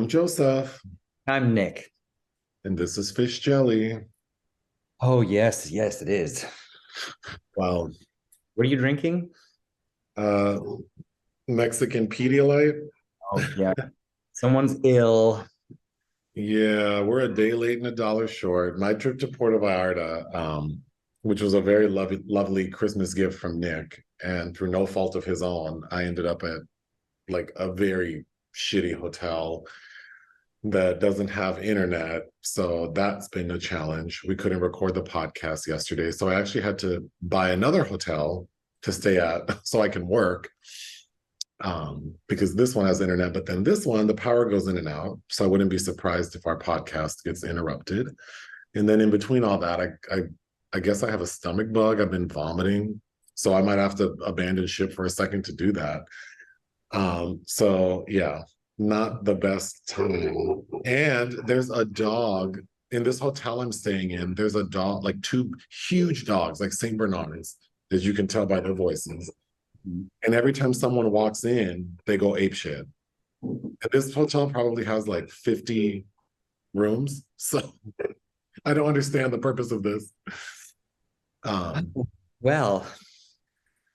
I'm Joseph, I'm Nick. and this is Fish Jelly. Oh, yes, yes, it is. Wow. What are you drinking? Uh, Mexican Pedialyte. Oh, yeah. Someone's ill. Yeah, we're a day late and a dollar short. My trip to Puerto Vallarta, which was a very lovely Christmas gift from Nick, and through no fault of his own, I ended up at like a very shitty hotel that doesn't have internet. So that's been a challenge. We couldn't record the podcast yesterday. So I actually had to buy another hotel to stay at so I can work because this one has internet, but then this one, the power goes in and out. So I wouldn't be surprised if our podcast gets interrupted. And then in between all that, I guess I have a stomach bug. I've been vomiting. So I might have to abandon ship for a second to do that. So yeah, not the best time. And there's a dog in this hotel I'm staying in. There's a dog, like two huge dogs, like Saint Bernards, as you can tell by their voices. And every time someone walks in, they go apeshit. And this hotel probably has like 50 rooms. So I don't understand the purpose of this. Um, Well,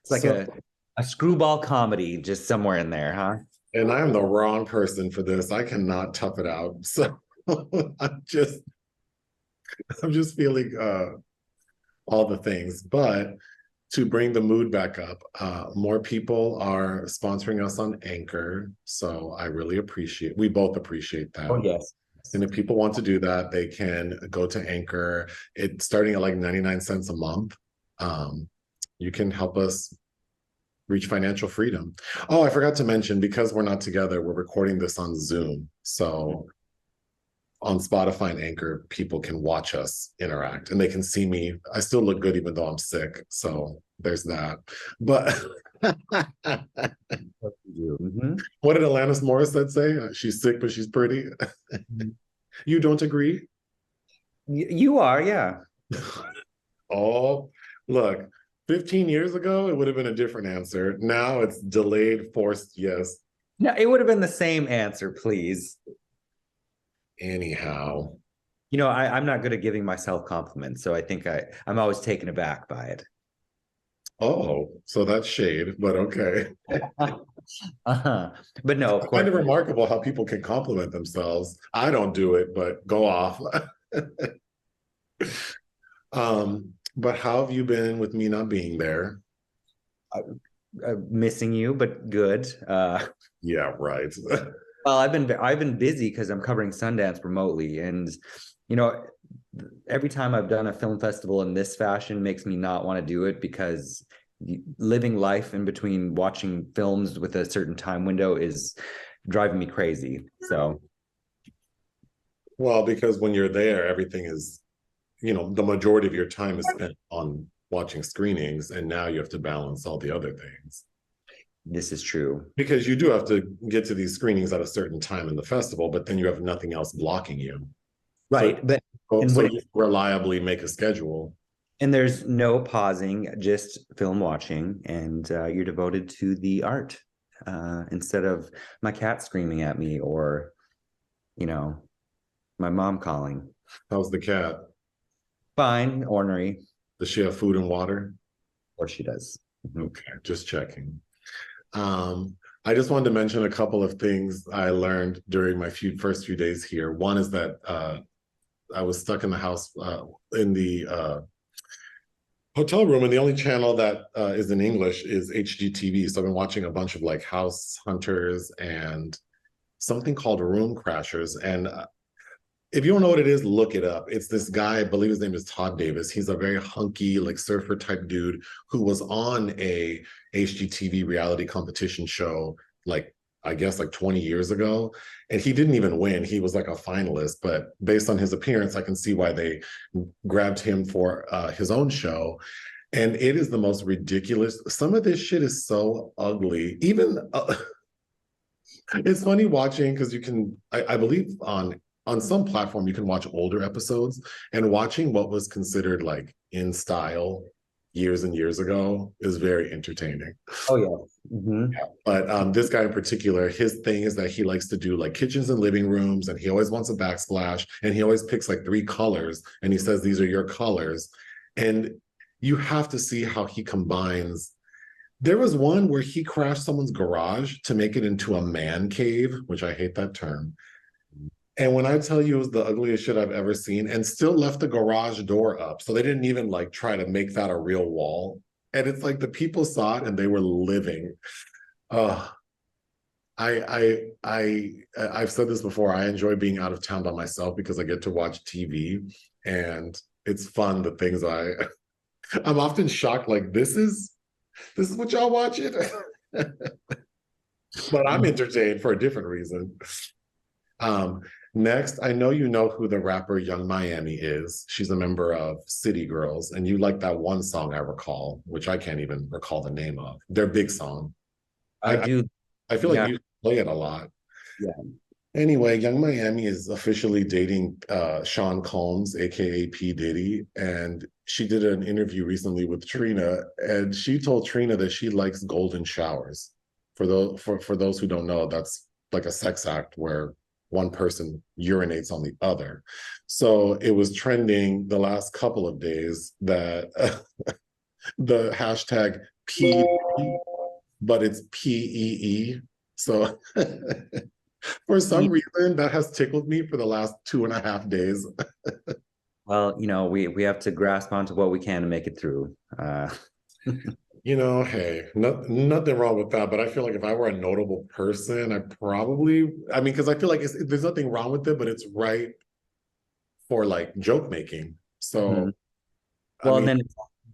it's like so a screwball comedy just somewhere in there, huh? and I am the wrong person for this. I cannot tough it out. So I'm just I'm just feeling all the things. But to bring the mood back up, more people are sponsoring us on Anchor. So I really appreciate, we both appreciate that. Oh, yes. And if people want to do that, they can go to Anchor. It's starting at like 99 cents a month. You can help us reach financial freedom. Oh, I forgot to mention, because we're not together, we're recording this on Zoom. So on Spotify and Anchor, people can watch us interact and they can see me. I still look good even though I'm sick. So there's that. But Mhm. what did Alanis Morissette say? She's sick, but she's pretty. You don't agree? You are, yeah. Oh, look, 15 years ago, it would have been a different answer. Now it's delayed, forced yes. No, it would have been the same answer, please. Anyhow. I'm not good at giving myself compliments, so I think I'm always taken aback by it. Oh, so that's shade, but okay. Uh-huh. But no, of Kind course. of remarkable how people can compliment themselves. I don't do it, but go off. But how have you been with me not being there? Missing you, but good. Yeah, right. Well, I've been busy because I'm covering Sundance remotely, and you know, every time I've done a film festival in this fashion makes me not want to do it because living life in between watching films with a certain time window is driving me crazy. So, Well, because when you're there, everything is, the majority of your time is spent on watching screenings, and now you have to balance all the other things. this is true. Because you do have to get to these screenings at a certain time in the festival, but then you have nothing else blocking you. So, Right. But so and so what you reliably make a schedule. and there's no pausing, just film watching, and you're devoted to the art instead of my cat screaming at me or you know my mom calling. How's the cat? Fine, ornery, Does she have food and water? or she does. Mhm. Okay, just checking. Um, I just wanted to mention a couple of things I learned during my first few days here. One is that I was stuck in the house in the hotel room, and the only channel that is in English is HGTV. So I've been watching a bunch of like House Hunters and something called Room Crashers. And if you don't know what it is, look it up. It's this guy, I believe his name is Todd Davis. He's a very hunky, like surfer type dude who was on a HGTV reality competition show, like I guess like 20 years ago. And he didn't even win. He was like a finalist, but based on his appearance, I can see why they grabbed him for his own show. And it is the most ridiculous. Some of this shit is so ugly. Even it's funny watching because you can, I believe on some platform you can watch older episodes, and watching what was considered like in style years and years ago is very entertaining. Oh yeah. Mm-hmm. But this guy in particular, his thing is that he likes to do like kitchens and living rooms, and he always wants a backsplash, and he always picks like 3 colors, and he says these are your colors, and you have to see how he combines. There was one where he crashed someone's garage to make it into a man cave, which I hate that term. And when I tell you it was the ugliest shit I've ever seen, and still left the garage door up. So they didn't even like try to make that a real wall. And it's like the people saw it and they were living. Uh I've said this before. I enjoy being out of town by myself because I get to watch TV and it's fun the things I'm often shocked, like this is what y'all watching. But I'm entertained for a different reason. Next, I know you know who the rapper Young Miami is. She's a member of City Girls, and you like that one song I recall, which I can't even recall the name of. Their big song. I do. I feel like you play it a lot. Yeah. Anyway, Young Miami is officially dating Sean Combs, aka P. Diddy, and she did an interview recently with Trina, and she told Trina that she likes golden showers. For those who don't know, that's like a sex act where one person urinates on the other. So it was trending the last couple of days that the hashtag P, but it's PEE. So for some reason that has tickled me for the last 2.5 days. Well, we have to grasp onto what we can to make it through. Hey, nothing wrong with that. But I feel like if I were a notable person, because I feel like there's nothing wrong with it, but it's right for like joke making. So, well, and then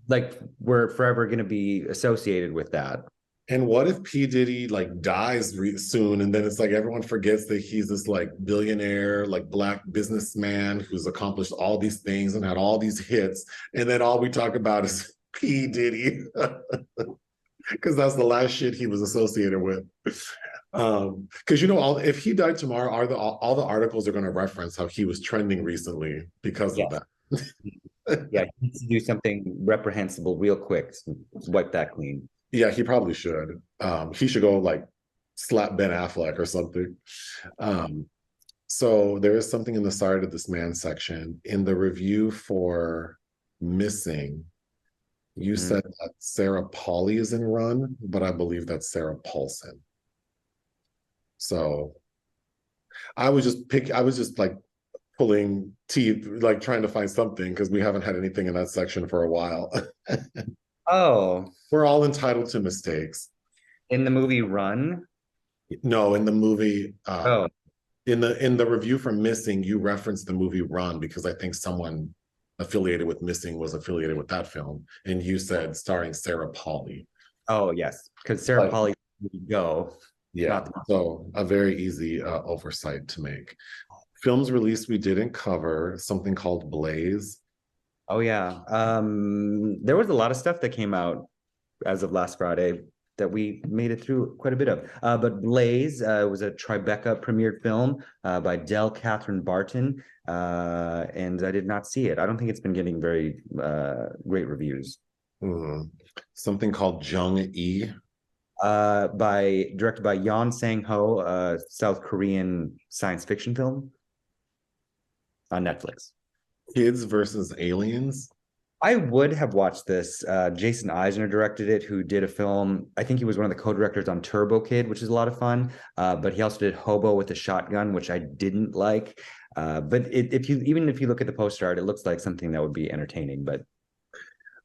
like we're forever going to be associated with that. And what if P. Diddy like dies soon, and then it's like everyone forgets that he's this like billionaire, like Black businessman who's accomplished all these things and had all these hits, and then all we talk about is P. Diddy, because that's the last shit he was associated with. Because if he died tomorrow, all the articles are going to reference how he was trending recently because of that. Yeah, he needs to do something reprehensible real quick, wipe that clean. Yeah, he probably should. He should go like slap Ben Affleck or something. So there is something in the Sorry to This Man section. In the review for Missing, you said that Sarah Pauly is in Run, but I believe that's Sarah Paulson. So I was just like pulling teeth, like trying to find something because we haven't had anything in that section for a while. Oh. We're all entitled to mistakes. In the movie Run? No, in the movie. In the review for Missing, you referenced the movie Run because I think someone affiliated with Missing was affiliated with that film, and you said starring Sarah Pauly. Oh yes, because Sarah Pauly go. Yeah, so a very easy oversight to make. Films released we didn't cover, something called Blaze. Oh yeah, there was a lot of stuff that came out as of last Friday that we made it through quite a bit of. But Blaze was a Tribeca premiered film by Del Catherine Barton, and I did not see it. I don't think it's been getting very great reviews. Something called Jung-E. Directed by Yeon Sang-ho, a South Korean science fiction film on Netflix. Kids versus Aliens. I would have watched this. Jason Eisner directed it, who did a film. I think he was one of the co-directors on Turbo Kid, which is a lot of fun. But he also did Hobo with a Shotgun, which I didn't like. But if you look at the poster art, it looks like something that would be entertaining. But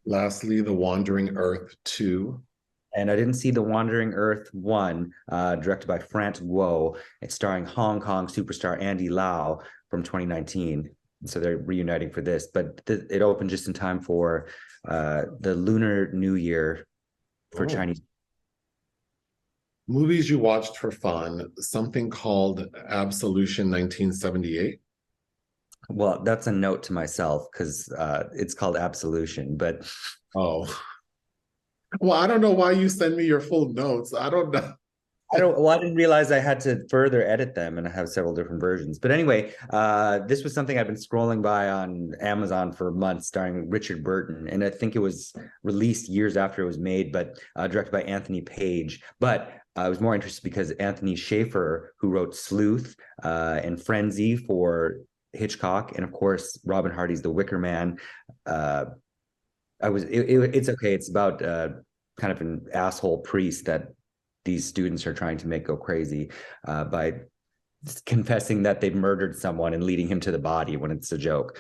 lastly, The Wandering Earth 2. And I didn't see The Wandering Earth 1, directed by France Guo. It's starring Hong Kong superstar Andy Lau from 2019. So they're reuniting for this, but it opened just in time for the Lunar New Year for Chinese. Movies you watched for fun, something called Absolution 1978. Well, that's a note to myself because it's called Absolution, but... Oh. Well, I don't know why you send me your full notes. I don't know. I didn't realize I had to further edit them, and I have several different versions. But anyway, this was something I've been scrolling by on Amazon for months, starring Richard Burton, and I think it was released years after it was made, but directed by Anthony Page. But I was more interested because Anthony Schaefer, who wrote Sleuth and Frenzy for Hitchcock, and of course Robin Hardy's The Wicker Man. It's okay. It's about kind of an asshole priest that these students are trying to make go crazy by confessing that they've murdered someone and leading him to the body when it's a joke,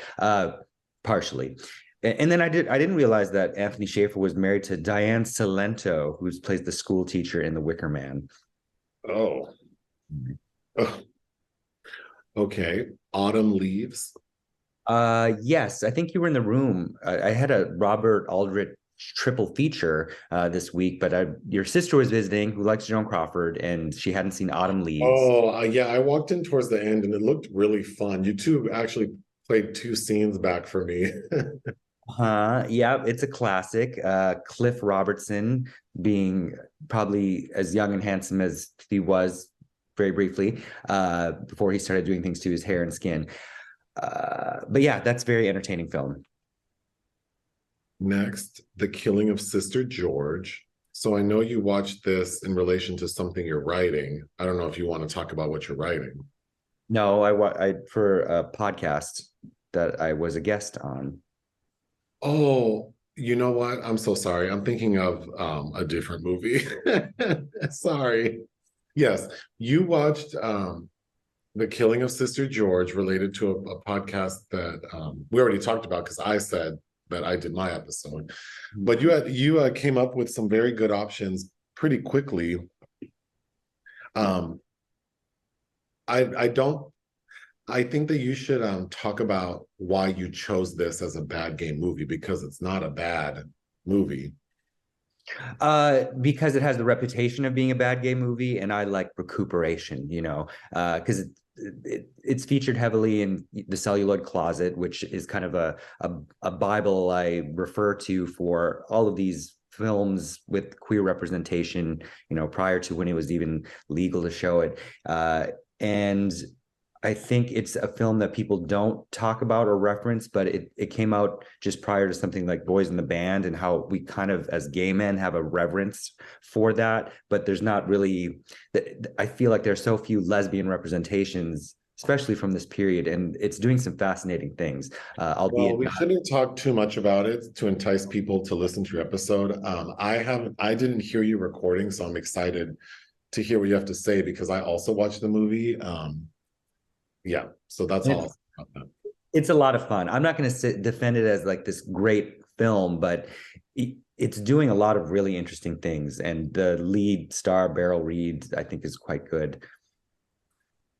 partially. And then I didn't realize that Anthony Schaefer was married to Diane Salento, who plays the school teacher in The Wicker Man. Oh. Oh. Okay. Autumn Leaves. Yes, I think you were in the room. I had a Robert Aldrich triple feature this week, but your sister was visiting, who likes Joan Crawford, and she hadn't seen Autumn Leaves. Oh, yeah, I walked in towards the end and it looked really fun. You two actually played two scenes back for me. Yeah, it's a classic. Cliff Robertson being probably as young and handsome as he was very briefly before he started doing things to his hair and skin. But yeah, that's a very entertaining film. Next, The Killing of Sister George. So I know you watched this in relation to something you're writing. I don't know if you want to talk about what you're writing. No, I for a podcast that I was a guest on. Oh, you know what? I'm so sorry. I'm thinking of a different movie. Sorry. Yes, you watched The Killing of Sister George, related to a podcast that we already talked about because I said that I did my episode. But you came up with some very good options pretty quickly. I think that you should talk about why you chose this as a bad game movie, because it's not a bad movie. Because it has the reputation of being a bad gay movie, and I like recuperation, because it's featured heavily in The Celluloid Closet, which is kind of a Bible I refer to for all of these films with queer representation, prior to when it was even legal to show it. And I think it's a film that people don't talk about or reference, but it came out just prior to something like Boys in the Band, and how we kind of, as gay men, have a reverence for that. But there's not really, I feel like there's so few lesbian representations, especially from this period, and it's doing some fascinating things. Albeit, well, we shouldn't talk too much about it to entice people to listen to your episode. I didn't hear you recording, so I'm excited to hear what you have to say, because I also watched the movie. Yeah, so that's all about that. It's a lot of fun. I'm not going to defend it as like this great film, but it's doing a lot of really interesting things. And the lead star, Beryl Reid, I think is quite good.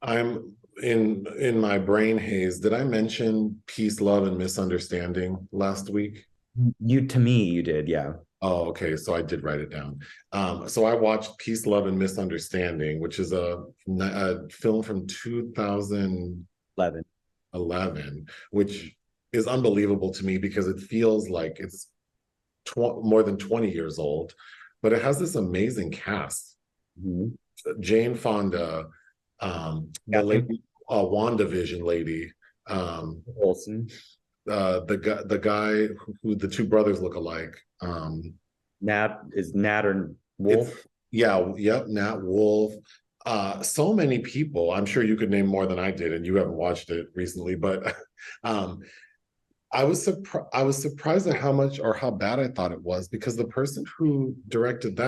I'm in my brain haze. Did I mention Peace, Love, and Misunderstanding last week? To me, you did, yeah. Oh, okay. So I did write it down. So I watched Peace, Love, and Misunderstanding, which is a film from 2011, which is unbelievable to me because it feels like it's more than 20 years old, but it has this amazing cast. Mm-hmm. Jane Fonda, the lady, WandaVision lady, Olsen. The guy who the two brothers look alike. Nat or Wolf? Nat Wolf. So many people. I'm sure you could name more than I did, and you haven't watched it recently. But I was surprised at how much or how bad I thought it was, because the person who directed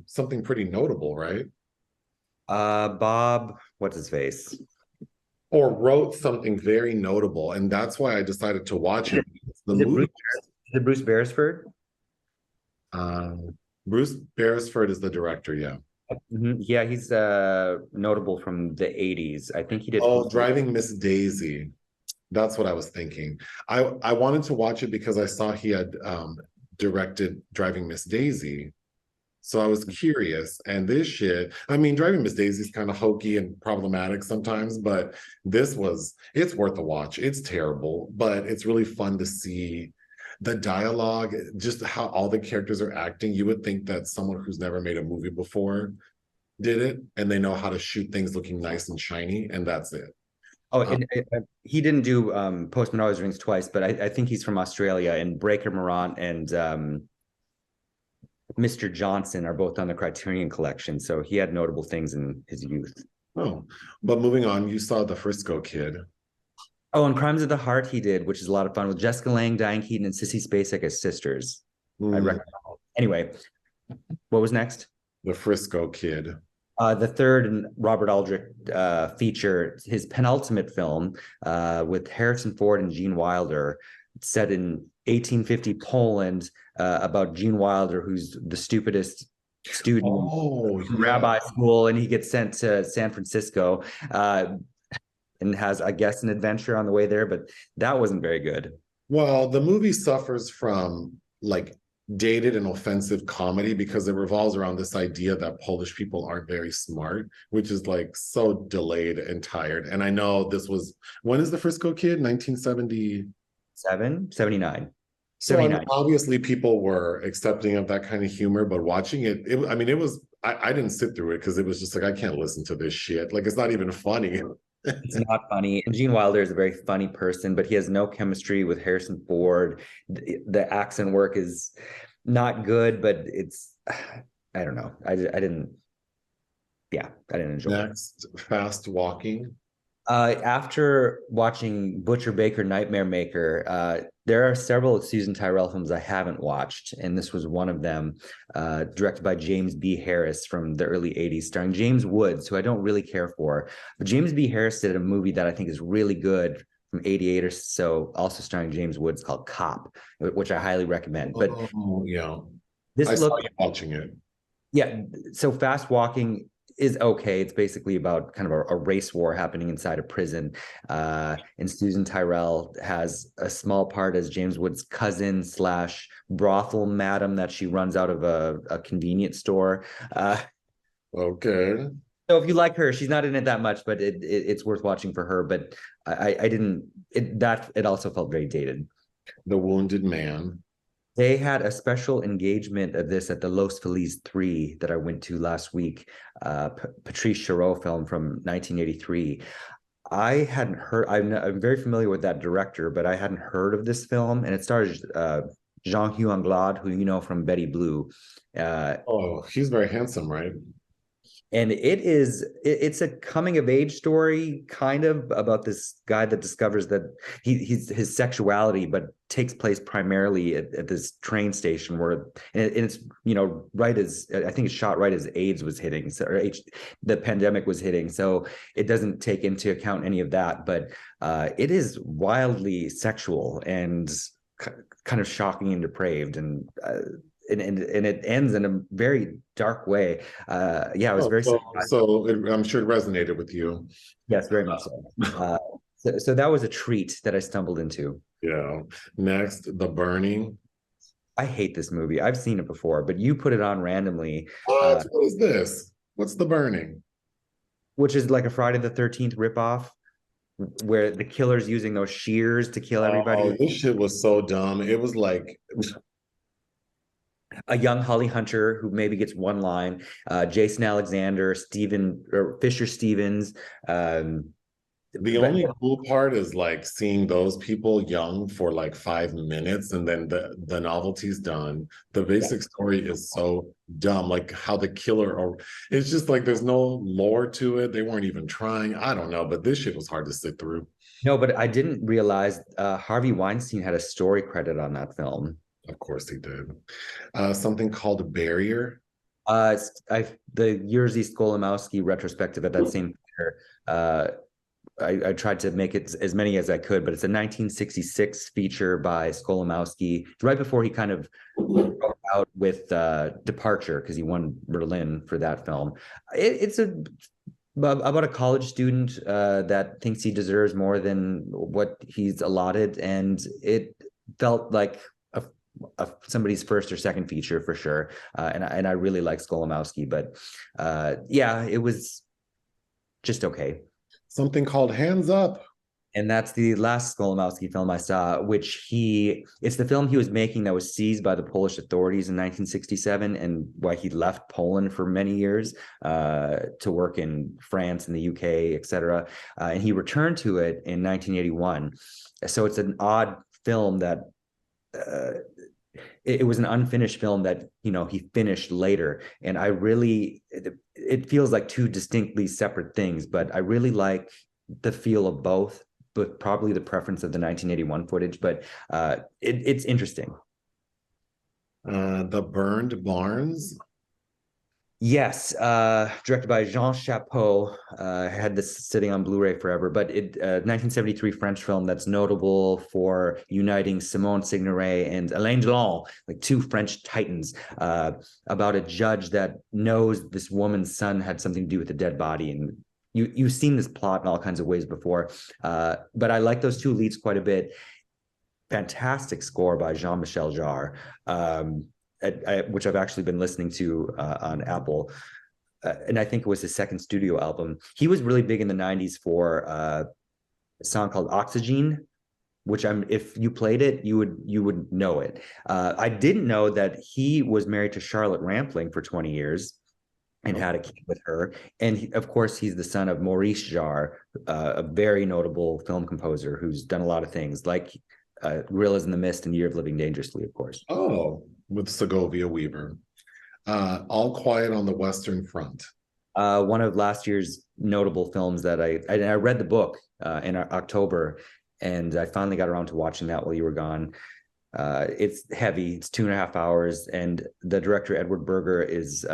something pretty notable, right? Bob, what's his face? Or wrote something very notable, and that's why I decided to watch it. The movie. Is it Bruce Beresford? Bruce Beresford is the director, yeah. Mm-hmm. Yeah, he's notable from the 80s. I think he did. Oh, Driving Miss Daisy. That's what I was thinking. I wanted to watch it because I saw he had directed Driving Miss Daisy. So I was curious. And this shit, I mean, Driving Miss Daisy is kind of hokey and problematic sometimes, but it's worth a watch. It's terrible, but it's really fun to see the dialogue, just how all the characters are acting, you would think that someone who's never made a movie before did it, and they know how to shoot things looking nice and shiny, and that's it. Oh, Um, and he didn't do Postman Always Rings twice, but I think he's from Australia, and Breaker Morant and Mr. Johnson are both on the Criterion Collection, so he had notable things in his youth. oh, but moving on, you saw The Frisco Kid. Oh, and Crimes of the Heart he did, which is a lot of fun with Jessica Lange, Diane Keaton, and Sissy Spacek as sisters. I recommend. Anyway, what was next? The Frisco Kid. The third Robert Aldrich feature, his penultimate film with Harrison Ford and Gene Wilder, set in 1850 Poland, about Gene Wilder, who's the stupidest student in rabbi school, and he gets sent to San Francisco and has, I guess, an adventure on the way there, but that wasn't very good. Well, the movie suffers from like dated and offensive comedy because it revolves around this idea that Polish people aren't very smart, which is like so delayed and tired. And I know this was, when is The Frisco Kid? 1977? 79. So I mean, obviously people were accepting of that kind of humor, but watching it, I mean, it was, I didn't sit through it because it was just like, I can't listen to this shit. Like, it's not even funny. It's not funny. And Gene Wilder is a very funny person, but he has no chemistry with Harrison Ford. The accent work is not good, but it's, I don't know. I didn't enjoy it. Next, Fast Walking. After watching Butcher Baker Nightmare Maker, there are several Susan Tyrrell films I haven't watched, and this was one of them, directed by James B. Harris from the early 80s, starring James Woods, who I don't really care for. But James B. Harris did a movie that I think is really good from 88 or so, also starring James Woods, called Cop, which I highly recommend. But yeah, I saw you watching it. Yeah, so Fast Walking is okay. It's basically about kind of a race war happening inside a prison. And Susan Tyrrell has a small part as James Woods' cousin / brothel madam that she runs out of a convenience store. Okay. So if you like her, she's not in it that much, but it's worth watching for her. But it also felt very dated. The Wounded Man. They had a special engagement of this at the Los Feliz 3 that I went to last week, Patrice Chéreau film from 1983. I hadn't heard, I'm very familiar with that director, but I hadn't heard of this film. And it stars Jean-Hugh Anglade, who you know from Betty Blue. He's very handsome, right? And it's a coming of age story, kind of, about this guy that discovers that his sexuality, but takes place primarily at this train station and it's, you know, right as, I think it's shot right as AIDS was hitting, the pandemic was hitting. So it doesn't take into account any of that, but it is wildly sexual and kind of shocking and depraved, and it ends in a very dark way. It was very I'm sure it resonated with you. Yes, very much so. So that was a treat that I stumbled into. Yeah. Next, The Burning. I hate this movie. I've seen it before, but you put it on randomly. What is this? What's The Burning? Which is like a Friday the 13th ripoff, where the killer's using those shears to kill everybody. Oh, this shit was so dumb. It was like a young Holly Hunter who maybe gets one line, Jason Alexander, Fisher Stevens. The only cool part is like seeing those people young for like 5 minutes, and then the novelty's done. The basic story is so dumb, like how the killer, or it's just like there's no lore to it. They weren't even trying. I don't know, but this shit was hard to sit through. No, but I didn't realize Harvey Weinstein had a story credit on that film. Of course he did. Something called Barrier. The Jerzy Skolimowski retrospective at that same theater. I tried to make it as many as I could, but it's a 1966 feature by Skolimowski. It's right before he kind of broke out with Departure, because he won Berlin for that film. It's about a college student that thinks he deserves more than what he's allotted, and it felt like somebody's first or second feature for sure. And I really like Skolimowski, but it was just okay. Something called Hands Up. And that's the last Skolimowski film I saw, it's the film he was making that was seized by the Polish authorities in 1967, and why he left Poland for many years to work in France and the UK, etc. And he returned to it in 1981. So it's an odd film that it was an unfinished film that, he finished later. And it feels like two distinctly separate things, but I really like the feel of both, but probably the preference of the 1981 footage. But it's interesting. The Burned Barns. Yes, directed by Jean Chapeau. Had this sitting on Blu-ray forever, but 1973 French film that's notable for uniting Simone Signoret and Alain Delon, like two French titans, about a judge that knows this woman's son had something to do with the dead body. And you've seen this plot in all kinds of ways before, but I like those two leads quite a bit. Fantastic score by Jean-Michel Jarre. Which I've actually been listening to on Apple. And I think it was his second studio album. He was really big in the 90s for a song called Oxygen, which if you played it, you would know it. I didn't know that he was married to Charlotte Rampling for 20 years and had a kid with her. And of course, he's the son of Maurice Jarre, a very notable film composer who's done a lot of things, like Gorillas in the Mist and Year of Living Dangerously, of course. Oh, with Segovia Weaver. All Quiet on the Western Front. One of last year's notable films that I read the book in October, and I finally got around to watching that while you were gone. It's heavy. It's 2.5 hours, and the director Edward Berger is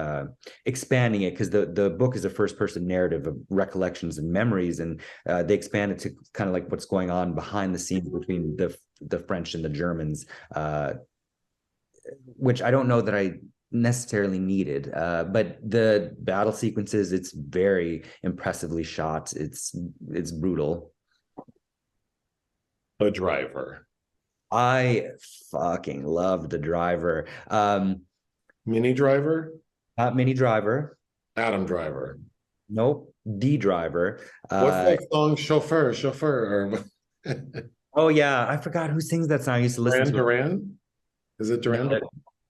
expanding it, because the book is a first-person narrative of recollections and memories, and they expand it to kind of like what's going on behind the scenes between the French and the Germans, which I don't know that I necessarily needed, but the battle sequences, it's very impressively shot. It's brutal. The Driver. I fucking love The Driver. Minnie Driver? Not Minnie Driver. Adam Driver. Nope. The Driver. What's that song? Chauffeur. Oh yeah, I forgot who sings that song. I used to listen to Duran? Is it Duran? No,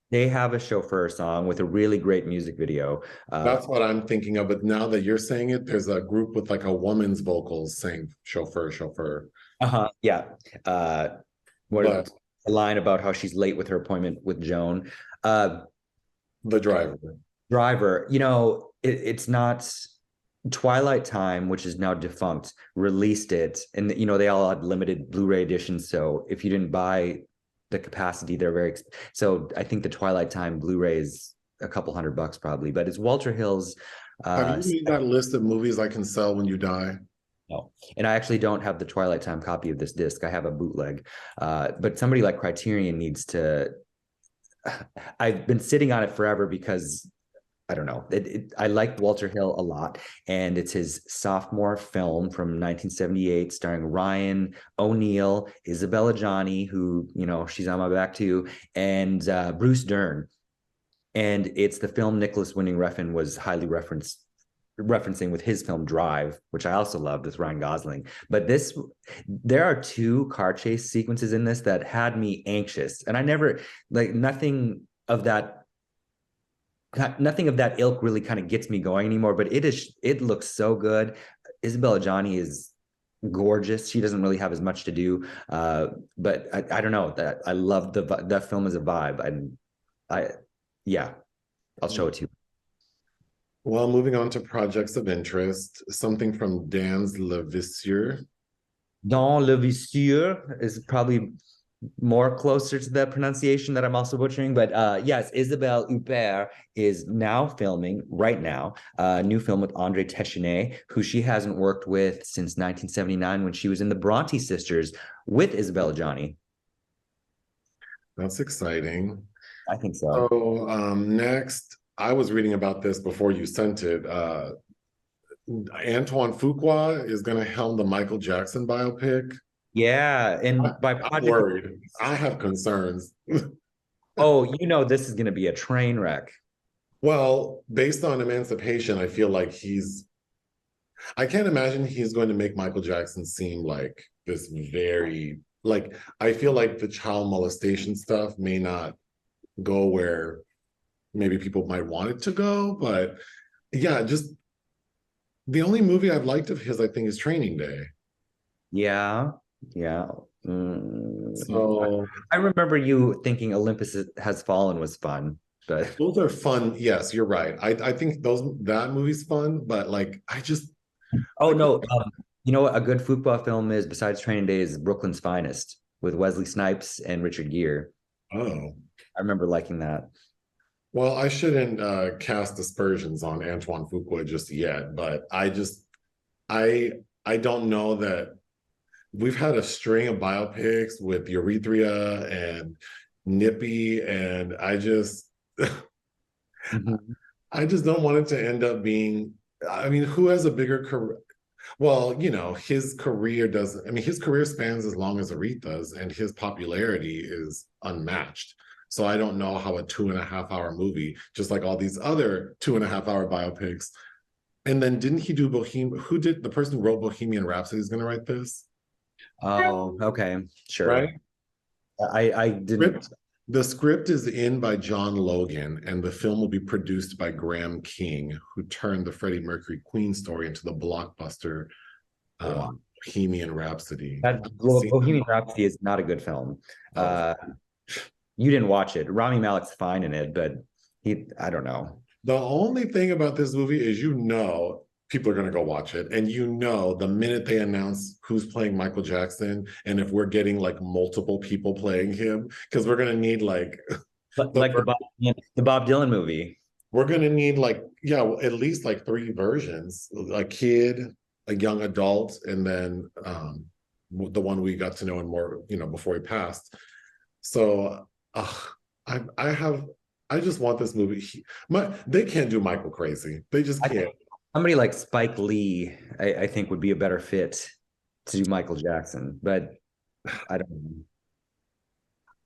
they have a Chauffeur song with a really great music video. That's what I'm thinking of. But now that you're saying it, there's a group with like a woman's vocals saying chauffeur. Yeah. A line about how she's late with her appointment with Joan. The Driver. It's not Twilight Time, which is now defunct, released it, and they all had limited Blu-ray editions. So if you didn't buy the capacity, they're very so I think the Twilight Time Blu-ray is a couple $100 probably, but it's Walter Hill's. Have you made that list of movies I can sell when you die? No, and I actually don't have the Twilight Time copy of this disc. I have a bootleg, but somebody like Criterion needs to. I've been sitting on it forever because I don't know. I like Walter Hill a lot, and it's his sophomore film from 1978, starring Ryan O'Neal, Isabella Gianni, who she's on my back too, and Bruce Dern. And it's the film Nicholas Winding Refn was highly referencing with his film Drive, which I also loved with Ryan Gosling. But there are two car chase sequences in this that had me anxious, and I never nothing of that ilk really kind of gets me going anymore, but it looks so good. Isabella Gianni is gorgeous. She doesn't really have as much to do, but I don't know, that I love that film as a vibe. I'll show it to you. Well, moving on to projects of interest, something from Dans le Vicieux. Dans le Vicieux is probably more closer to the pronunciation that I'm also butchering, but yes, Isabelle Huppert is now filming right now a new film with André Téchiné, who she hasn't worked with since 1979 when she was in the Bronte Sisters with Isabella Gianni. That's exciting. I think so. So next, I was reading about this before you sent it. Antoine Fuqua is going to helm the Michael Jackson biopic. Yeah, and I'm worried. I have concerns. Oh, this is going to be a train wreck. Well, based on Emancipation, I feel like I can't imagine he's going to make Michael Jackson seem like this very like I feel like the child molestation stuff may not go where maybe people might want it to go, but yeah, just the only movie I've liked of his, I think, is Training Day. Yeah, yeah. So I remember you thinking Olympus Has Fallen was fun, but those are fun. Yes, you're right. I think that movie's fun, but like oh I could, no, you know what? A good Fuqua film is besides Training Day is Brooklyn's Finest with Wesley Snipes and Richard Gere. oh. I remember liking that. Well, I shouldn't cast aspersions on Antoine Fuqua just yet, but I I don't know that we've had a string of biopics with Urethria and Nippy, and Mhm. I just don't want it to end up being. I mean, who has a bigger career? Well, his career doesn't. I mean, his career spans as long as Aretha's, and his popularity is unmatched. So I don't know how a 2.5 hour movie, just like all these other 2.5 hour biopics. And then didn't he do Bohemian? Who did the person who wrote Bohemian Rhapsody is going to write this? Oh, okay, sure. Right? I didn't. The script is in by John Logan, and the film will be produced by Graham King, who turned the Freddie Mercury Queen story into the blockbuster Wow. Bohemian Rhapsody. That Bohemian Rhapsody is not a good film. Oh, You didn't watch it. Rami Malek's fine in it, but I don't know. the only thing about this movie is people are going to go watch it, and the minute they announce who's playing Michael Jackson and if we're getting like multiple people playing him, because we're going to need like Like the Bob Dylan movie. we're going to need like at least like 3 versions: a kid, a young adult, and then the one we got to know and more before he passed. So I just want this movie. They can't do Michael crazy. They just can't. Somebody like Spike Lee, I think would be a better fit to do Michael Jackson, but I don't know.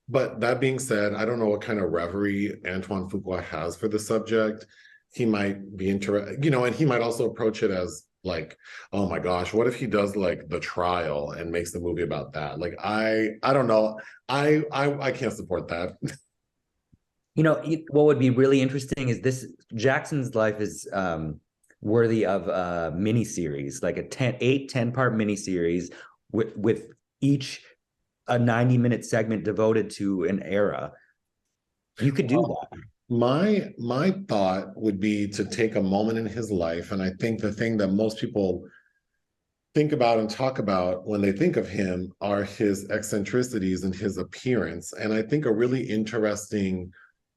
But that being said, I don't know what kind of reverie Antoine Fuqua has for the subject. He might be interested, and he might also approach it as like, oh my gosh, what if he does like The Trial and makes the movie about that? Like, I don't know. I can't support that. What would be really interesting is this Jackson's life is worthy of a miniseries, like a 10-part miniseries with each a 90-minute segment devoted to an era. You could do that. My thought would be to take a moment in his life, and I think the thing that most people think about and talk about when they think of him are his eccentricities and his appearance. And I think a really interesting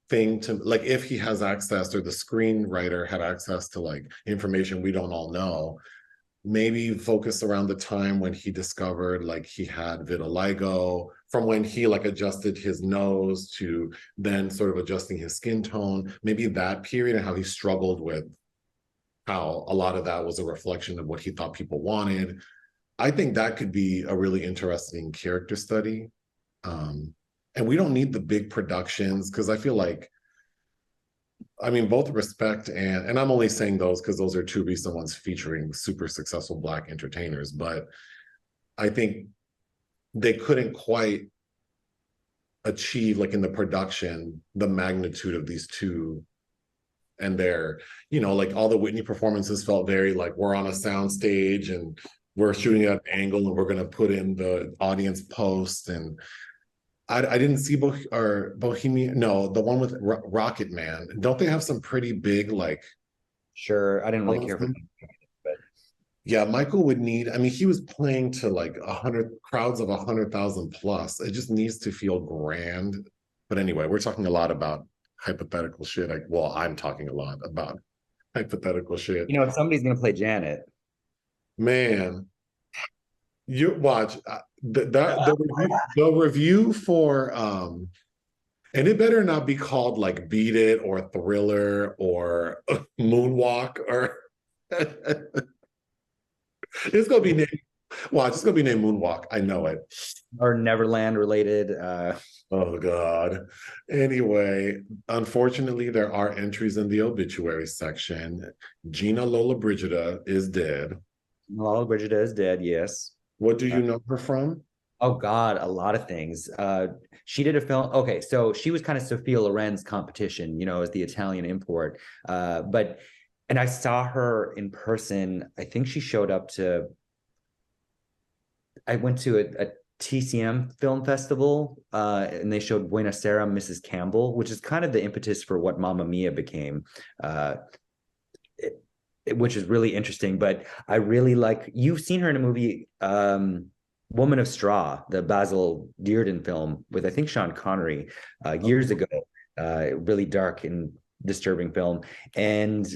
thing to like, if he has access or the screenwriter had access to like information we don't all know, maybe focus around the time when he discovered like he had vitiligo, from when he like adjusted his nose to then sort of adjusting his skin tone, maybe that period, and how he struggled with how a lot of that was a reflection of what he thought people wanted. I think that could be a really interesting character study. And we don't need the big productions, because I feel like, I mean, both Respect and I'm only saying those because those are 2 recent ones featuring super successful Black entertainers, but I think they couldn't quite achieve, like in the production, the magnitude of these two. And they're, like all the Whitney performances felt very like we're on a sound stage and we're shooting at an angle and we're going to put in the audience post. And I didn't see Bohemian. No, the one with Rocket Man. Don't they have some pretty big like? Sure, I didn't really care for them, but yeah, Michael would need. I mean, he was playing to like 100 crowds of 100,000 plus. It just needs to feel grand. But anyway, we're talking a lot about hypothetical shit. I'm talking a lot about hypothetical shit. if somebody's gonna play Janet. Man, you watch the review for and it better not be called like Beat It or Thriller or Moonwalk or it's gonna be named it's gonna be named Moonwalk. I know it. Or Neverland related. Oh God. Anyway, unfortunately, there are entries in the obituary section. Gina Lollobrigida is dead. Lola Brigida is dead, yes. What do you know her from? Oh God, a lot of things. She did a film. Okay, so she was kind of Sophia Loren's competition, as the Italian import. And I saw her in person. I think she showed up to. I went to a TCM film festival, and they showed Buena Sera, Mrs. Campbell, which is kind of the impetus for what Mamma Mia became. Which is really interesting. But I really like. You've seen her in a movie. Woman of Straw, the Basil Dearden film with I think Sean Connery years ago, really dark and disturbing film. And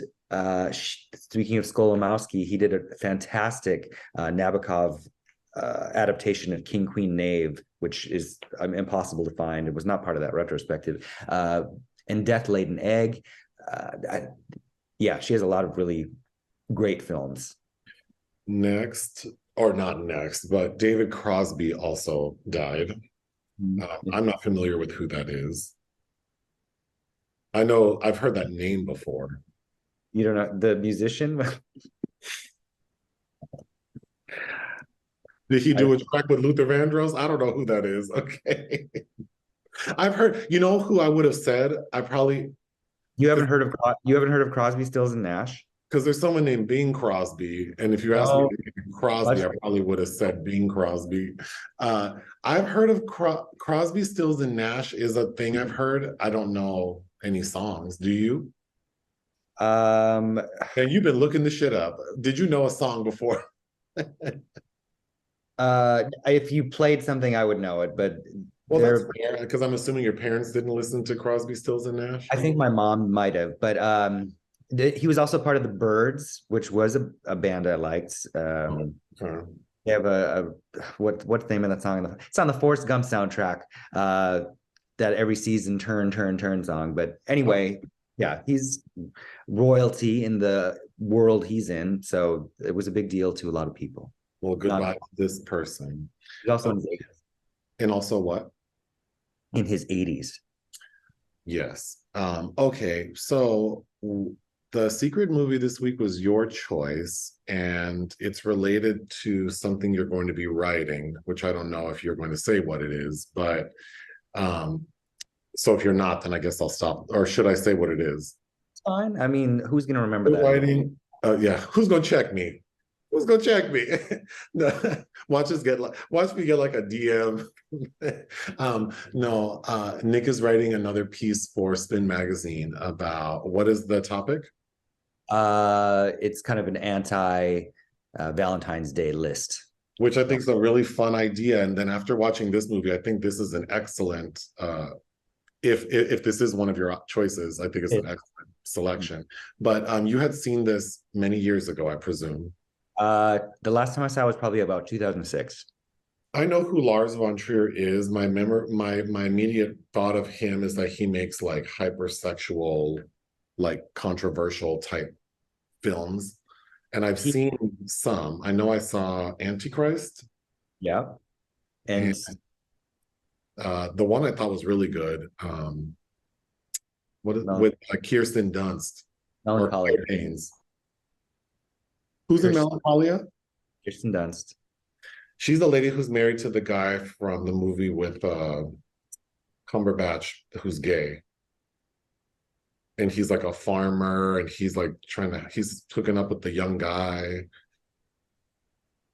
speaking of Skolimowski, he did a fantastic Nabokov adaptation of King Queen Knave, which is impossible to find. It was not part of that retrospective. And Death Laden Egg. Yeah, she has a lot of really great films. Next, or not next, but David Crosby also died. I'm not familiar with who that is. I know I've heard that name before. You don't know the musician? Did he do a track with Luther Vandross? I don't know who that is. Okay. I've heard, who I would have said? You haven't heard of Crosby, Stills and Nash? Because there's someone named Bing Crosby, and if you asked me Crosby, I probably would have said Bing Crosby. I've heard of Crosby, Stills, and Nash is a thing I've heard. I don't know any songs. Do you? And you've been looking this shit up. Did you know a song before? If you played something, I would know it, but that's fair, because I'm assuming your parents didn't listen to Crosby, Stills, and Nash. I think my mom might have, but he was also part of the Byrds, which was a band I liked. They have what's the name of that song? It's on the Forrest Gump soundtrack. That every season turn song. But anyway, yeah, he's royalty in the world he's in, so it was a big deal to a lot of people. Well, goodbye to this person. He's also in his 80s. And also what? In his 80s. Yes. Okay, so the secret movie this week was your choice, and it's related to something you're going to be writing, which I don't know if you're going to say what it is, but so if you're not, then I guess I'll stop. Or should I say what it is? It's fine. I mean, who's going to remember that? Writing. Yeah. Who's going to check me? Who's going to check me? No, watch me get like a DM. No, Nick is writing another piece for Spin Magazine about, what is the topic? It's kind of an anti Valentine's Day list, which I think is a really fun idea. And then after watching this movie, I think this is an excellent. If this is one of your choices, I think it's an excellent selection. But you had seen this many years ago, I presume. The last time I saw it was probably about 2006. I know who Lars von Trier is. My immediate thought of him is that he makes like hypersexual, like controversial type films. And I've seen some. I know I saw Antichrist. Yeah. And the one I thought was really good. With Kirsten Dunst or Claire Danes. Who's in Melancholia? Kirsten Dunst. She's the lady who's married to the guy from the movie with Cumberbatch, who's gay. And he's like a farmer, and he's like he's hooking up with the young guy.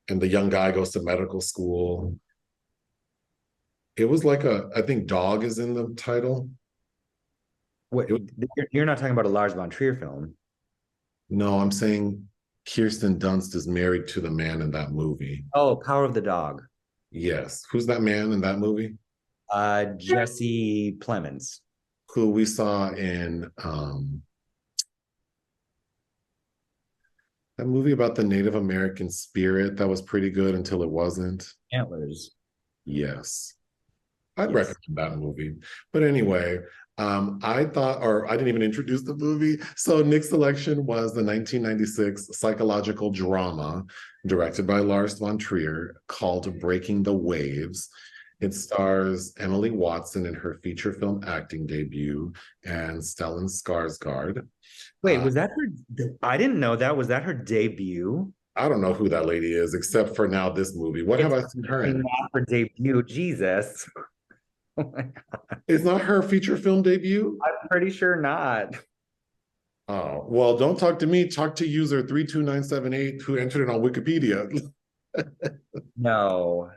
And the young guy goes to medical school. It was like I think Dog is in the title. Wait, you're not talking about a Lars von Trier film? No, I'm saying Kirsten Dunst is married to the man in that movie. Oh, Power of the Dog. Yes. Who's that man in that movie? Jesse Plemons. Who we saw in that movie about the Native American spirit that was pretty good until it wasn't. Antlers. Yes. I'd recommend that movie. But anyway, I didn't even introduce the movie. So Nick's selection was the 1996 psychological drama directed by Lars von Trier called Breaking the Waves. It stars Emily Watson in her feature film acting debut and Stellan Skarsgård. Wait, was that her? I didn't know that. Was that her debut? I don't know who that lady is, except for now this movie. What have I seen her in? Not her debut, Jesus. It's not her feature film debut? I'm pretty sure not. Oh, well, don't talk to me. Talk to user 32978 who entered it on Wikipedia. No,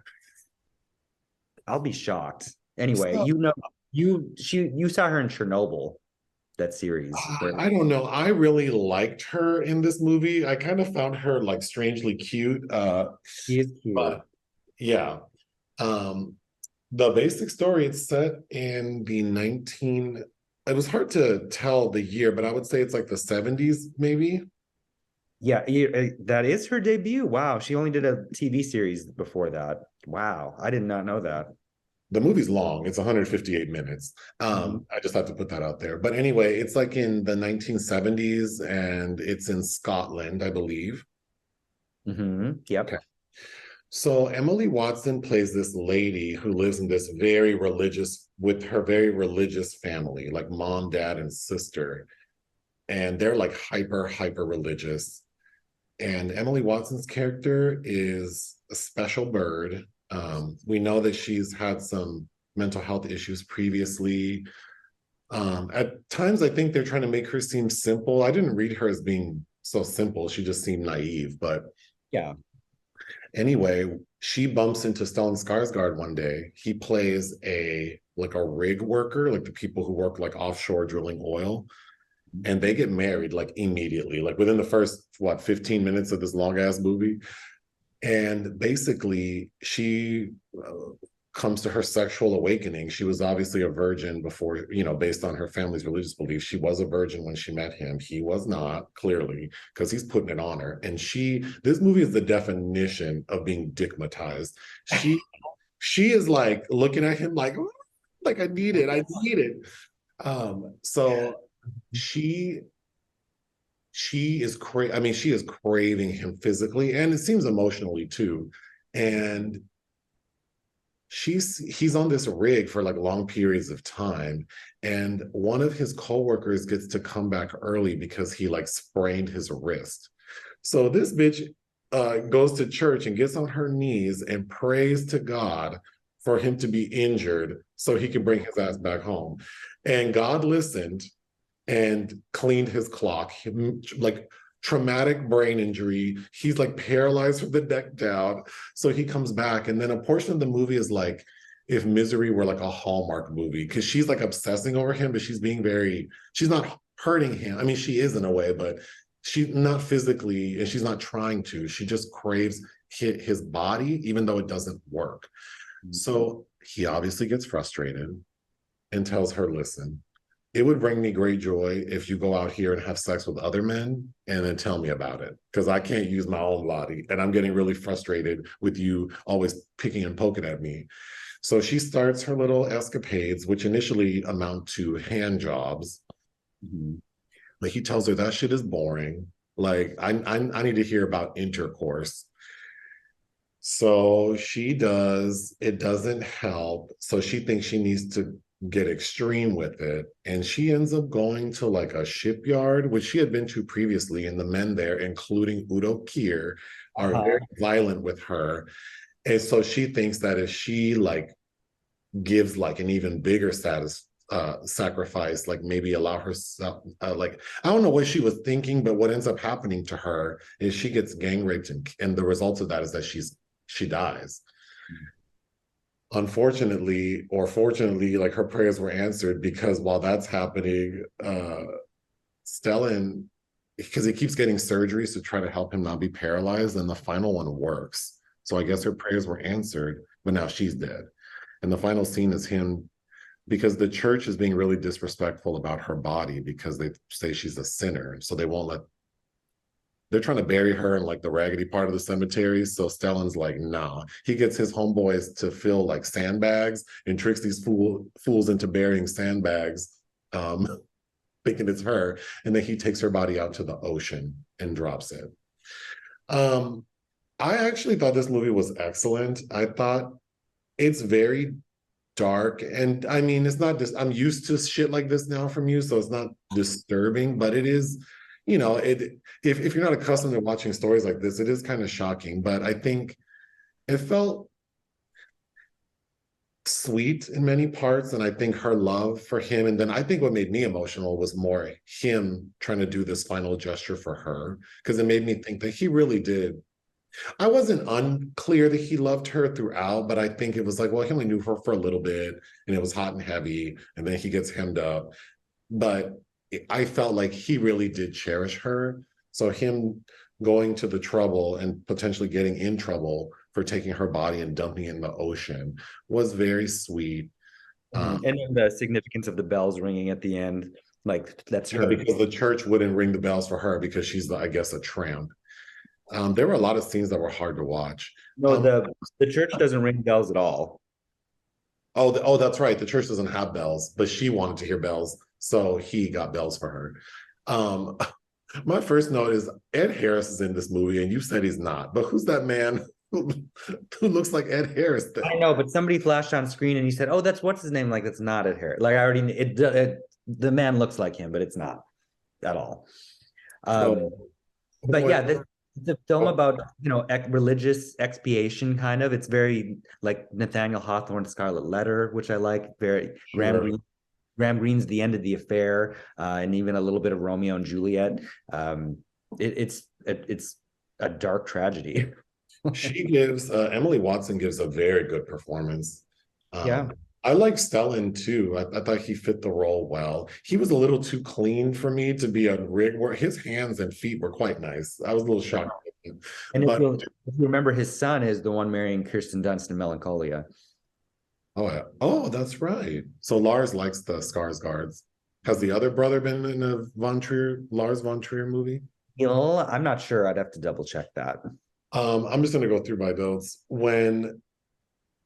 I'll be shocked. Anyway, So, you saw her in Chernobyl, that series. I don't know. I really liked her in this movie. I kind of found her like strangely cute. She is cute. But yeah. Um, the basic story, it's set in the 19, it was hard to tell the year, but I would say it's like the 70s, maybe. Yeah, that is her debut. Wow, she only did a TV series before that. Wow, I did not know that. The movie's long. It's 158 minutes. I just have to put that out there. But anyway, it's like in the 1970s and it's in Scotland, I believe. Yep. Okay. So Emily Watson plays this lady who lives in this very religious, with her very religious family, like mom, dad, and sister. And they're like hyper religious. And Emily Watson's character is a special bird. We know that she's had some mental health issues previously. At times, I think they're trying to make her seem simple. I didn't read her as being so simple. She just seemed naive. But yeah. Anyway, she bumps into Stellan Skarsgård one day. He plays a rig worker, like the people who work like offshore drilling oil. And they get married like immediately, like within the first 15 minutes of this long ass movie. And basically, she comes to her sexual awakening. She was obviously a virgin before, based on her family's religious beliefs. She was a virgin when she met him. He was not, clearly, because he's putting it on her. And this movie is the definition of being dickmatized. She is like looking at him like I need it. So she is she is craving him physically, and it seems emotionally too. And he's on this rig for like long periods of time, and one of his coworkers gets to come back early because he like sprained his wrist. So this bitch goes to church and gets on her knees and prays to God for him to be injured so he can bring his ass back home. And God listened and cleaned his clock. Like traumatic brain injury. He's like paralyzed from the neck down. So he comes back. And then a portion of the movie is like if Misery were like a Hallmark movie, because she's like obsessing over him, but she's not hurting him. I mean, she is in a way, but she's not physically, and she's not trying to. She just craves his body, even though it doesn't work. So he obviously gets frustrated and tells her, listen, it would bring me great joy if you go out here and have sex with other men and then tell me about it, because I can't use my own body and I'm getting really frustrated with you always picking and poking at me. So she starts her little escapades, which initially amount to hand jobs. But he tells her that shit is boring. Like, I need to hear about intercourse. So she does. It doesn't help. So she thinks she needs to get extreme with it, and she ends up going to like a shipyard, which she had been to previously, and the men there, including Udo Kier, are very violent with her. And so she thinks that if she like gives like an even bigger sacrifice, like maybe allow herself, like I don't know what she was thinking, but what ends up happening to her is she gets gang raped, and the result of that is that she dies. Unfortunately or fortunately, like her prayers were answered, because while that's happening, Stellan, because he keeps getting surgeries to try to help him not be paralyzed, and the final one works. So I guess her prayers were answered, but now she's dead. And the final scene is him, because the church is being really disrespectful about her body because they say she's a sinner. So they're trying to bury her in like the raggedy part of the cemetery. So Stellan's like, nah. He gets his homeboys to fill like sandbags and tricks these fools into burying sandbags, thinking it's her. And then he takes her body out to the ocean and drops it. I actually thought this movie was excellent. I thought it's very dark. And I mean, it's not just, I'm used to shit like this now from you, so it's not disturbing, but it is you know, if you're not accustomed to watching stories like this, it is kind of shocking. But I think it felt sweet in many parts, and I think her love for him, and then I think what made me emotional was more him trying to do this final gesture for her, because it made me think that he really did. I wasn't unclear that he loved her throughout, but I think it was like, well, he only knew her for a little bit, and it was hot and heavy, and then he gets hemmed up. But I felt like he really did cherish her. So him going to the trouble and potentially getting in trouble for taking her body and dumping it in the ocean was very sweet. And then the significance of the bells ringing at the end, like that's her. Because the church wouldn't ring the bells for her because she's, I guess, a tramp. There were a lot of scenes that were hard to watch. No, the church doesn't ring bells at all. Oh, that's right. The church doesn't have bells, but she wanted to hear bells, so he got bells for her. Um, my first note is Ed Harris is in this movie, and you said he's not. But who's that man who looks like Ed Harris? I know, but somebody flashed on screen and he said, "Oh, that's what's his name?" Like that's not Ed Harris. Like I already the man looks like him, but it's not at all. But yeah, the film about religious expiation kind of. It's very like Nathaniel Hawthorne's Scarlet Letter, which I like. Very Sure. Graham Greene's The End of the Affair, and even a little bit of Romeo and Juliet. It's a dark tragedy. She gives Emily Watson gives a very good performance. Yeah. I like Stellan too. I thought he fit the role well. He was a little too clean for me to be a rig. Where his hands and feet were quite nice. I was a little shocked. And But if you remember, his son is the one marrying Kirsten Dunst in Melancholia. oh yeah. Oh, that's right. So Lars likes the Skarsgårds. Has the other brother been in a Lars von Trier movie? I'm not sure. I'd have to double check that. I'm just gonna go through my notes. When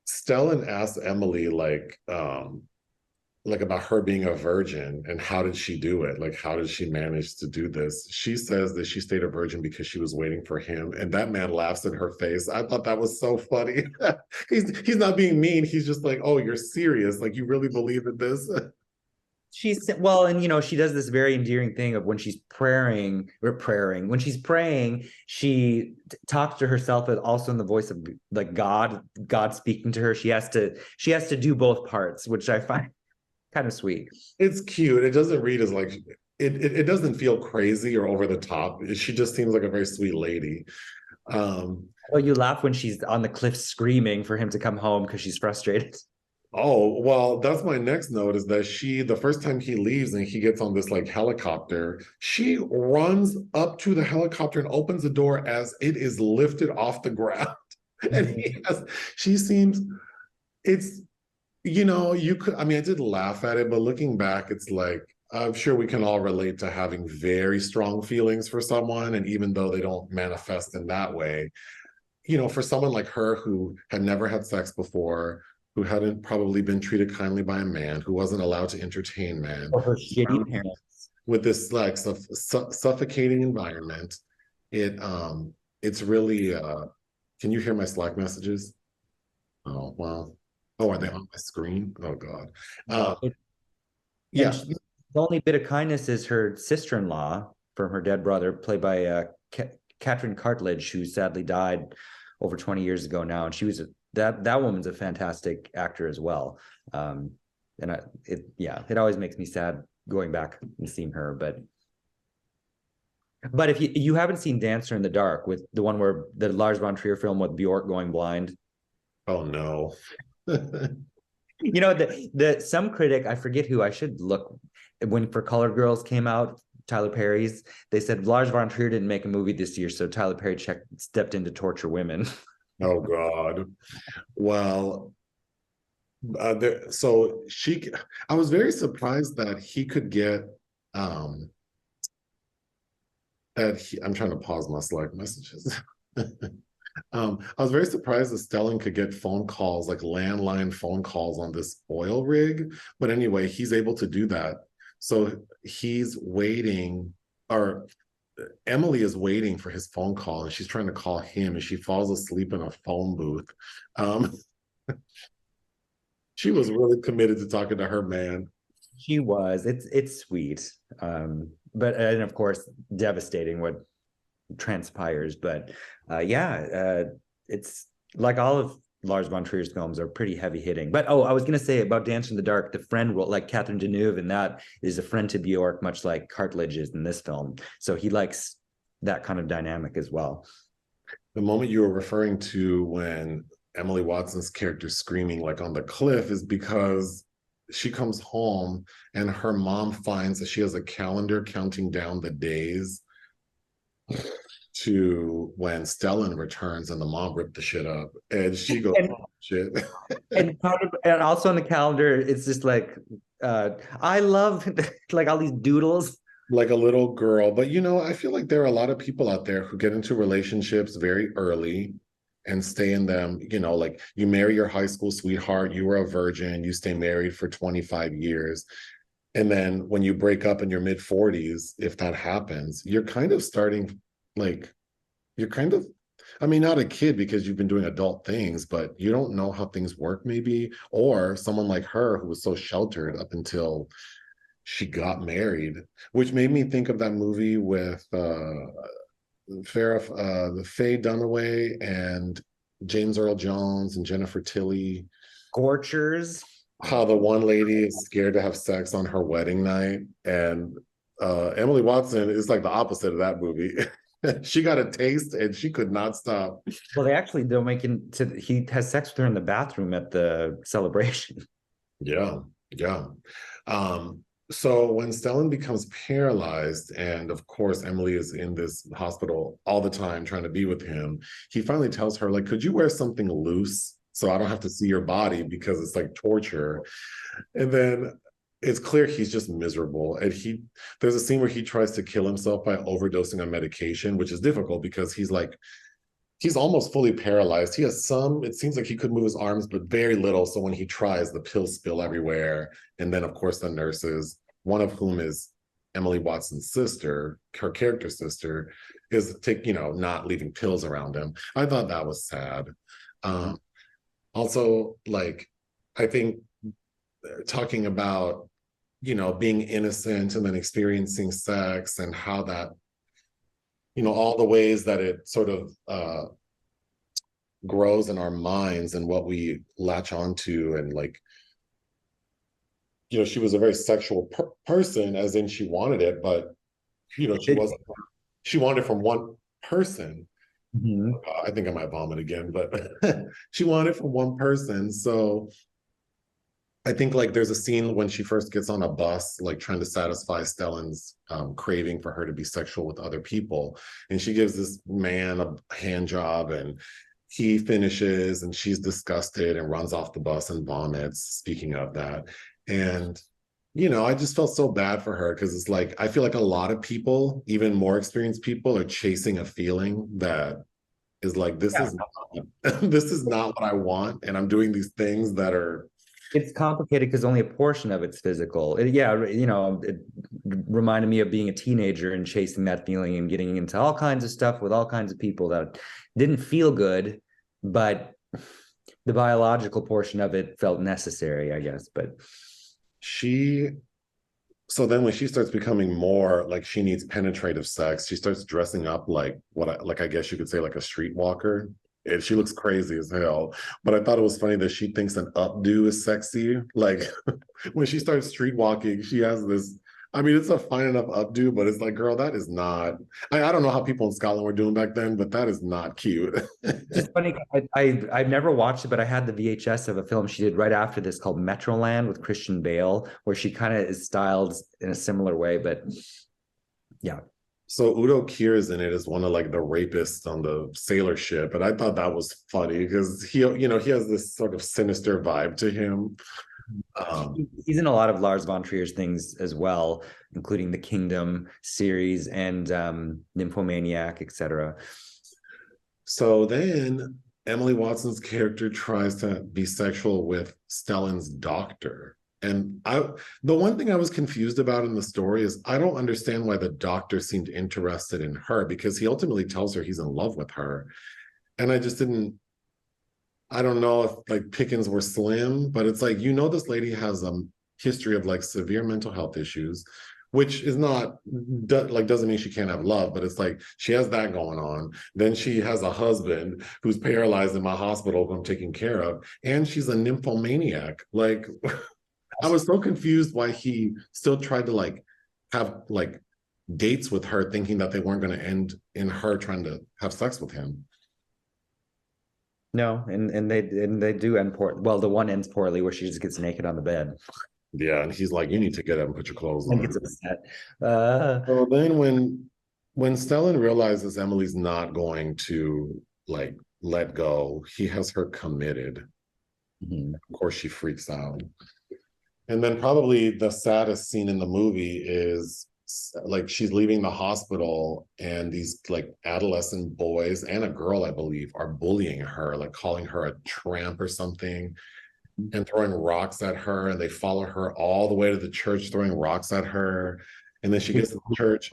Stellan asked Emily like about her being a virgin and how did she do it? Like how did she manage to do this? She says that she stayed a virgin because she was waiting for him, and that man laughs in her face. I thought that was so funny. He's not being mean. He's just like, oh, you're serious? Like you really believe in this? She's well, and she does this very endearing thing of when she's when she's praying, she talks to herself, but also in the voice of like God speaking to her. She has to do both parts, which I find kind of sweet. It's cute. It doesn't read as like it doesn't feel crazy or over the top. She just seems like a very sweet lady. Well, you laugh when she's on the cliff screaming for him to come home because she's frustrated. Oh, well, that's my next note is that the first time he leaves and he gets on this like helicopter, she runs up to the helicopter and opens the door as it is lifted off the ground. And she seems, it's, you could, I mean, I did laugh at it, but looking back, it's like, I'm sure we can all relate to having very strong feelings for someone. And even though they don't manifest in that way, for someone like her who had never had sex before, who hadn't probably been treated kindly by a man, who wasn't allowed to entertain men, Or her shitty parents. with this like suffocating environment, it's really. Can you hear my Slack messages? Oh wow. Oh, are they on my screen? Oh God. Yeah. The only bit of kindness is her sister-in-law from her dead brother, played by Catherine Cartledge, who sadly died over 20 years ago now, and she was that woman's a fantastic actor as well. It always makes me sad going back and seeing her. But if you haven't seen Dancer in the Dark, with the one where the Lars von Trier film with Bjork going blind. Oh no. Some critic, I forget who, I should look, when For Colored Girls came out, Tyler Perry's, they said Lars von Trier didn't make a movie this year, so Tyler Perry stepped in to torture women. Oh God. Well, I was very surprised that he could get I'm trying to pause my Slack messages. I was very surprised that Stellan could get phone calls, like landline phone calls on this oil rig. But anyway, he's able to do that. So he's waiting, or Emily is waiting for his phone call, and she's trying to call him, and she falls asleep in a phone booth. She was really committed to talking to her man. She was. It's sweet. and of course, devastating what transpires. But it's like all of Lars von Trier's films are pretty heavy hitting. But I was gonna say about Dancer in the Dark, the friend role, like Catherine Deneuve, and that is a friend to Bjork, much like Cartledge is in this film. So he likes that kind of dynamic as well. The moment you were referring to when Emily Watson's character screaming like on the cliff is because she comes home and her mom finds that she has a calendar counting down the days to when Stellan returns and the mom ripped the shit up. And she goes, oh, shit. And also on the calendar, it's just like, I love like all these doodles. Like a little girl. But I feel like there are a lot of people out there who get into relationships very early and stay in them, like you marry your high school sweetheart, you were a virgin, you stay married for 25 years. And then when you break up in your mid 40s, if that happens, you're kind of starting like, I mean, not a kid because you've been doing adult things, but you don't know how things work maybe. Or someone like her who was so sheltered up until she got married, which made me think of that movie with the Faye Dunaway and James Earl Jones and Jennifer Tilly. Scorchers. How the one lady is scared to have sex on her wedding night, and Emily Watson is like the opposite of that movie. She got a taste and she could not stop. Well, they'll make he has sex with her in the bathroom at the celebration. Yeah. So when Stellan becomes paralyzed, and of course Emily is in this hospital all the time trying to be with him, he finally tells her, like, could you wear something loose so I don't have to see your body because it's like torture? And then it's clear he's just miserable. And there's a scene where he tries to kill himself by overdosing on medication, which is difficult because he's almost fully paralyzed. He has it seems like he could move his arms, but very little. So when he tries, the pills spill everywhere. And then, of course, the nurses, one of whom is Emily Watson's sister, her character sister, is not leaving pills around him. I thought that was sad. Also, like, I think talking about, being innocent and then experiencing sex and how that, all the ways that it sort of grows in our minds and what we latch onto. And like, she was a very sexual person, as in she wanted it, but, she wanted it from one person. Mm-hmm. I think I might vomit again, but she wanted it from one person. So I think like there's a scene when she first gets on a bus, like trying to satisfy Stellan's craving for her to be sexual with other people. And she gives this man a hand job and he finishes and she's disgusted and runs off the bus and vomits, speaking of that. And, I just felt so bad for her because it's like, I feel like a lot of people, even more experienced people, are chasing a feeling that is like, this is not what I want. And I'm doing these things that are, it's complicated because only a portion of it's physical. It reminded me of being a teenager and chasing that feeling and getting into all kinds of stuff with all kinds of people that didn't feel good, but the biological portion of it felt necessary, I guess. But so then when she starts becoming more like she needs penetrative sex, she starts dressing up like I guess you could say like a streetwalker. And she looks crazy as hell. But I thought it was funny that she thinks an updo is sexy. Like when she starts street walking, she has this, I mean, it's a fine enough updo, but it's like, girl, that is not, I don't know how people in Scotland were doing back then, but that is not cute. it's funny. I've never watched it, but I had the VHS of a film she did right after this called Metroland with Christian Bale, where she kind of is styled in a similar way, but yeah. So Udo Kier is in it as one of like the rapists on the sailor ship. And I thought that was funny because he has this sort of sinister vibe to him. He's in a lot of Lars von Trier's things as well, including the Kingdom series and Nymphomaniac, etc. So then Emily Watson's character tries to be sexual with Stellan's doctor. And the one thing I was confused about in the story is I don't understand why the doctor seemed interested in her, because he ultimately tells her he's in love with her. And I don't know if like pickings were slim, but it's like, this lady has a history of like severe mental health issues, which is not like doesn't mean she can't have love, but it's like she has that going on. Then she has a husband who's paralyzed in my hospital who I'm taking care of, and she's a nymphomaniac. Like I was so confused why he still tried to like have like dates with her, thinking that they weren't going to end in her trying to have sex with him. No, and they do end poor. Well, the one ends poorly where she just gets naked on the bed Yeah, and he's like, "You need to get up and put your clothes and on." gets upset. So then when Stellan realizes Emily's not going to like let go, he has her committed. Mhm. Of course, she freaks out. And then probably the saddest scene in the movie is like she's leaving the hospital and these like adolescent boys and a girl, I believe, are bullying her, like calling her a tramp or something and throwing rocks at her. And they follow her all the way to the church, throwing rocks at her. And then she gets to the church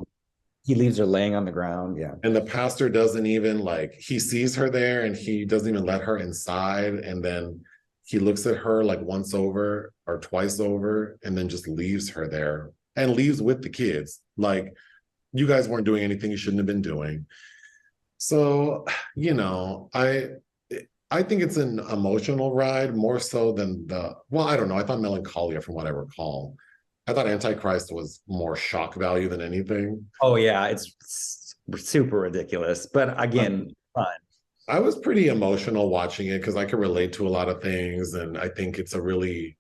He leaves her laying on the ground. Yeah. and the pastor doesn't even like, he sees her there and he doesn't even let her inside. And then he looks at her like once over or twice over and then just leaves her there and leaves with the kids. Like, you guys weren't doing anything you shouldn't have been doing. So, you know, I think it's an emotional ride more so than well, I don't know. I thought Melancholia, from what I recall. I thought Antichrist was more shock value than anything. Oh yeah, it's super ridiculous, but again, fun. I was pretty emotional watching it because I could relate to a lot of things. And I think it's a really,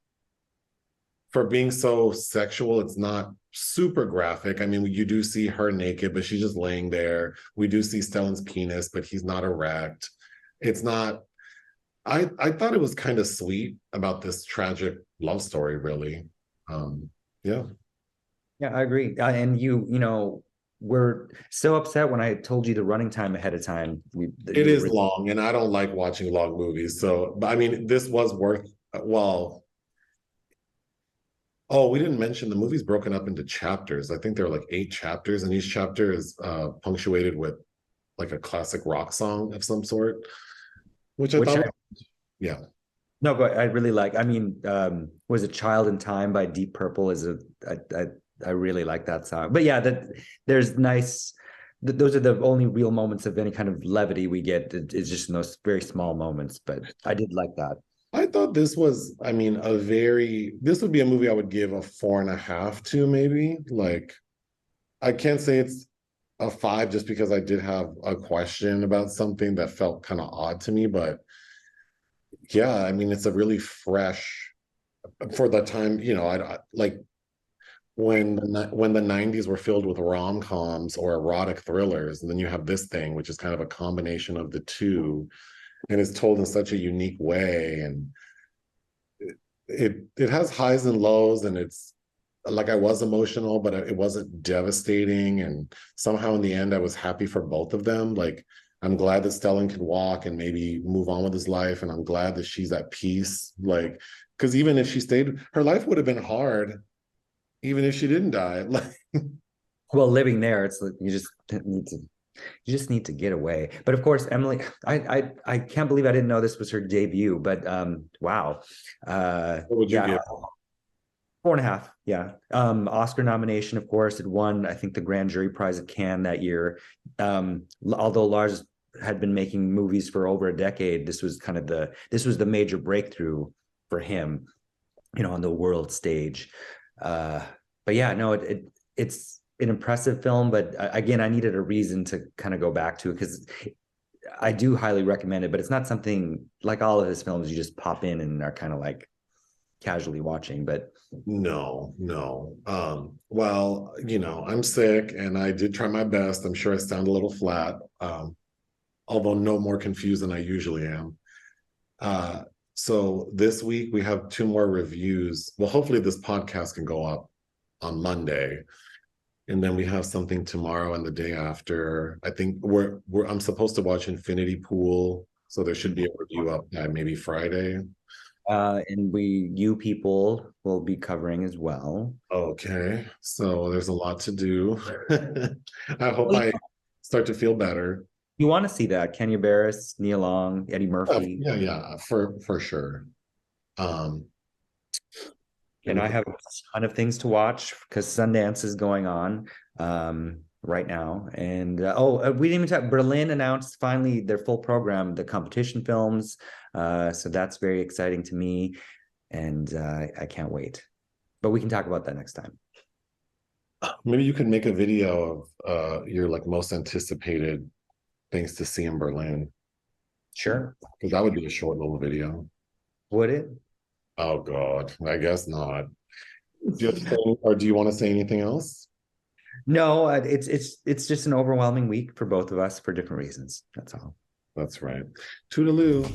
for being so sexual, it's not super graphic. I mean, you do see her naked, but she's just laying there. We do see Stellan's penis, but he's not erect. It's not, I thought it was kind of sweet about this tragic love story, really. Yeah. Yeah, I agree. And you know, we're so upset when I told you the running time ahead of time. It is long, and I don't like watching long movies. So, but I mean, this was worth, well, oh, we didn't mention the movie's broken up into chapters. I think there are like 8 chapters, and each chapter is punctuated with like a classic rock song of some sort, which I thought, yeah. No, but I really like. I mean, was it "Child in Time" by Deep Purple? I really like that song. But yeah, that there's nice. Those are the only real moments of any kind of levity we get. It's just in those very small moments. But I did like that. I thought this was, I mean, this would be a movie I would give a 4.5 to, maybe. Like, I can't say it's a 5 just because I did have a question about something that felt kind of odd to me. But yeah, I mean, it's a really fresh, for the time, you know, I like when the 90s were filled with rom-coms or erotic thrillers, and then you have this thing, which is kind of a combination of the two, and it's told in such a unique way, and it has highs and lows, and it's like I was emotional, but it wasn't devastating, and somehow in the end I was happy for both of them. Like, I'm glad that Stellan can walk and maybe move on with his life, and I'm glad that she's at peace. Like, because even if she stayed, her life would have been hard, even if she didn't die. Like, Well, living there, it's like you just need to get away. But of course, Emily, I can't believe I didn't know this was her debut. But wow, what would you yeah, give? 4.5. Yeah. Oscar nomination, of course. It won, I think, the Grand Jury Prize at Cannes that year. Although Lars had been making movies for over a decade, this was the major breakthrough for him, you know, on the world stage. But yeah, no, it's an impressive film. But again, I needed a reason to kind of go back to it because I do highly recommend it. But it's not something like all of his films you just pop in and are kind of like casually watching. But No. Well, you know, I'm sick and I did try my best. I'm sure I sound a little flat, although no more confused than I usually am. So this week we have 2 more reviews. Well, hopefully this podcast can go up on Monday. And then we have something tomorrow and the day after. I think I'm supposed to watch Infinity Pool. So there should be a review up by maybe Friday. and you people will be covering as well. Okay, so there's a lot to do. I hope I start to feel better. You want to see that? Kenya Barris, Nia Long, Eddie Murphy. Yeah, for sure. Um, And I have a ton of things to watch because Sundance is going on right now. And we didn't even talk. Berlin announced finally their full program, the competition films. So that's very exciting to me, and I can't wait. But we can talk about that next time. Maybe you could make a video of your like most anticipated things to see in Berlin. Sure. Because that would be a short little video. Would it? Oh God, I guess not. Do you want to say anything else? No, it's just an overwhelming week for both of us for different reasons. That's all. That's right. Toodaloo.